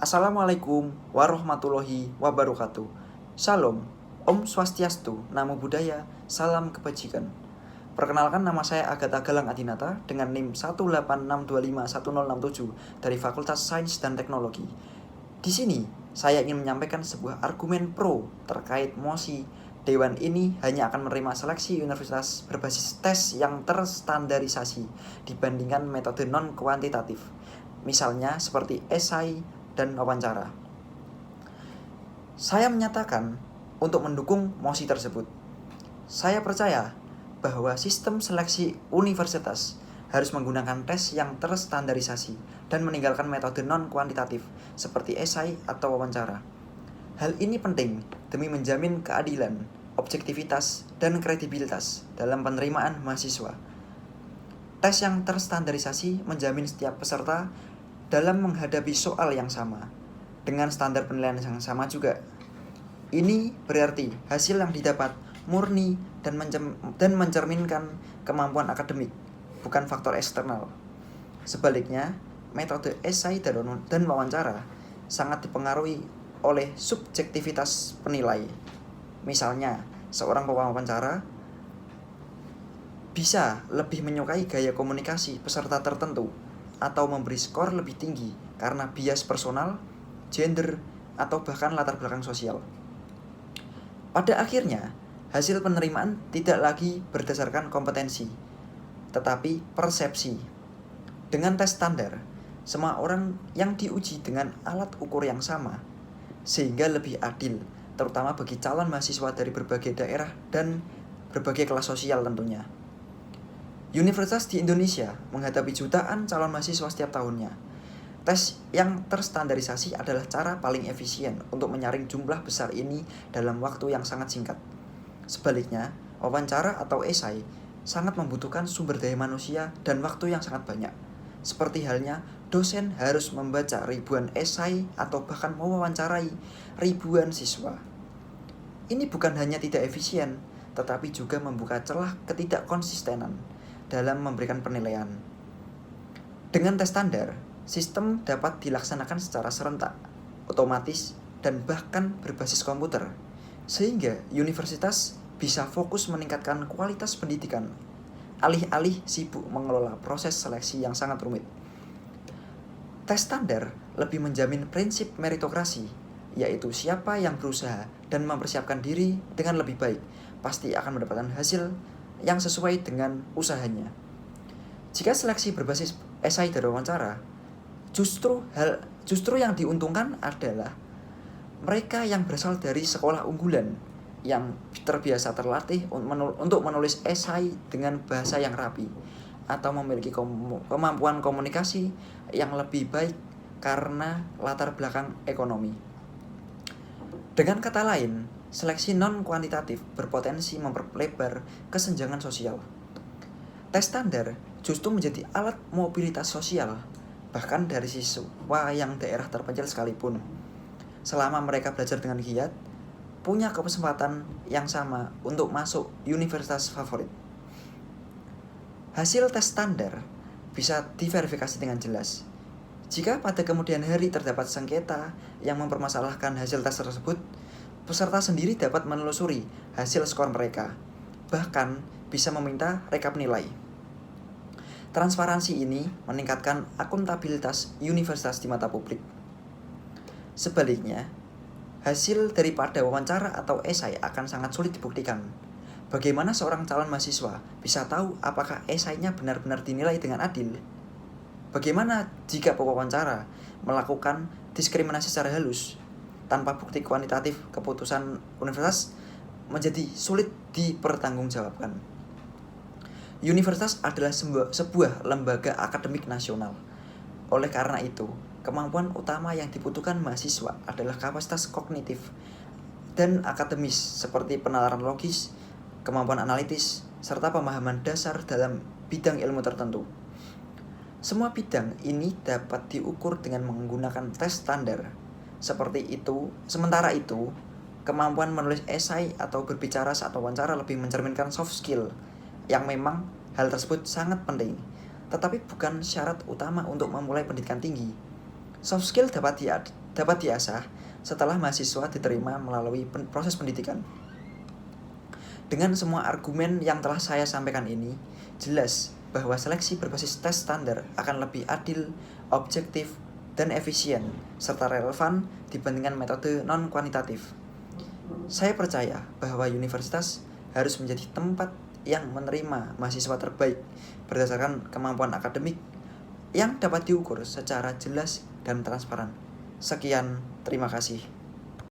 Assalamualaikum warahmatullahi wabarakatuh. Shalom, Om Swastiastu, Namo Buddhaya, Salam Kebajikan. Perkenalkan, nama saya Agatha Galang Adinata dengan NIM 186251067 dari Fakultas Sains dan Teknologi. Di sini, saya ingin menyampaikan sebuah argumen pro terkait mosi. Dewan ini hanya akan menerima seleksi universitas berbasis tes yang terstandarisasi dibandingkan metode non-kuantitatif. Misalnya seperti esai dan wawancara. Saya menyatakan untuk mendukung mosi tersebut. Saya percaya bahwa sistem seleksi universitas harus menggunakan tes yang terstandarisasi dan meninggalkan metode non-kuantitatif seperti esai atau wawancara. Hal ini penting demi menjamin keadilan, objektivitas, dan kredibilitas dalam penerimaan mahasiswa. Tes yang terstandarisasi menjamin setiap peserta dalam menghadapi soal yang sama, dengan standar penilaian yang sama juga. Ini berarti hasil yang didapat murni dan mencerminkan kemampuan akademik, bukan faktor eksternal. Sebaliknya, metode esai dan wawancara sangat dipengaruhi oleh subjektivitas penilai. Misalnya, seorang pewawancara bisa lebih menyukai gaya komunikasi peserta tertentu atau memberi skor lebih tinggi karena bias personal, gender, atau bahkan latar belakang sosial. Pada akhirnya, hasil penerimaan tidak lagi berdasarkan kompetensi, tetapi persepsi. Dengan tes standar, semua orang yang diuji dengan alat ukur yang sama, sehingga lebih adil, terutama bagi calon mahasiswa dari berbagai daerah dan berbagai kelas sosial tentunya. Universitas di Indonesia menghadapi jutaan calon mahasiswa setiap tahunnya. Tes yang terstandarisasi adalah cara paling efisien untuk menyaring jumlah besar ini dalam waktu yang sangat singkat. Sebaliknya, wawancara atau esai sangat membutuhkan sumber daya manusia dan waktu yang sangat banyak. Seperti halnya dosen harus membaca ribuan esai atau bahkan mewawancarai ribuan siswa. Ini bukan hanya tidak efisien, tetapi juga membuka celah ketidakkonsistenan dalam memberikan penilaian. Dengan tes standar, sistem dapat dilaksanakan secara serentak, otomatis, dan bahkan berbasis komputer, sehingga universitas bisa fokus meningkatkan kualitas pendidikan, alih-alih sibuk mengelola proses seleksi yang sangat rumit. Tes standar lebih menjamin prinsip meritokrasi, yaitu siapa yang berusaha dan mempersiapkan diri dengan lebih baik, pasti akan mendapatkan hasil yang sesuai dengan usahanya. Jika seleksi berbasis esai dan wawancara, justru yang diuntungkan adalah mereka yang berasal dari sekolah unggulan yang terbiasa terlatih untuk menulis esai dengan bahasa yang rapi atau memiliki kemampuan komunikasi yang lebih baik karena latar belakang ekonomi. Dengan kata lain, seleksi non-kuantitatif berpotensi memperlebar kesenjangan sosial. Tes standar justru menjadi alat mobilitas sosial, bahkan dari siswa yang daerah terpencil sekalipun. Selama mereka belajar dengan giat, punya kesempatan yang sama untuk masuk universitas favorit. Hasil tes standar bisa diverifikasi dengan jelas. Jika pada kemudian hari terdapat sengketa yang mempermasalahkan hasil tes tersebut, peserta sendiri dapat menelusuri hasil skor mereka, bahkan bisa meminta rekap nilai. Transparansi ini meningkatkan akuntabilitas universitas di mata publik. Sebaliknya, hasil daripada wawancara atau esai akan sangat sulit dibuktikan. Bagaimana seorang calon mahasiswa bisa tahu apakah esainya benar-benar dinilai dengan adil? Bagaimana jika pewawancara melakukan diskriminasi secara halus? Tanpa bukti kuantitatif, keputusan universitas menjadi sulit dipertanggungjawabkan. Universitas adalah sebuah lembaga akademik nasional. Oleh karena itu, kemampuan utama yang dibutuhkan mahasiswa adalah kapasitas kognitif dan akademis seperti penalaran logis, kemampuan analitis, serta pemahaman dasar dalam bidang ilmu tertentu. Semua bidang ini dapat diukur dengan menggunakan tes standar. Sementara itu, kemampuan menulis esai atau berbicara saat wawancara lebih mencerminkan soft skill, yang memang hal tersebut sangat penting, tetapi bukan syarat utama untuk memulai pendidikan tinggi. Soft skill dapat dapat diasah setelah mahasiswa diterima melalui proses pendidikan. Dengan semua argumen yang telah saya sampaikan ini, jelas bahwa seleksi berbasis tes standar akan lebih adil, objektif, dan efisien, serta relevan dibandingkan metode non-kuantitatif. Saya percaya bahwa universitas harus menjadi tempat yang menerima mahasiswa terbaik berdasarkan kemampuan akademik yang dapat diukur secara jelas dan transparan. Sekian, terima kasih.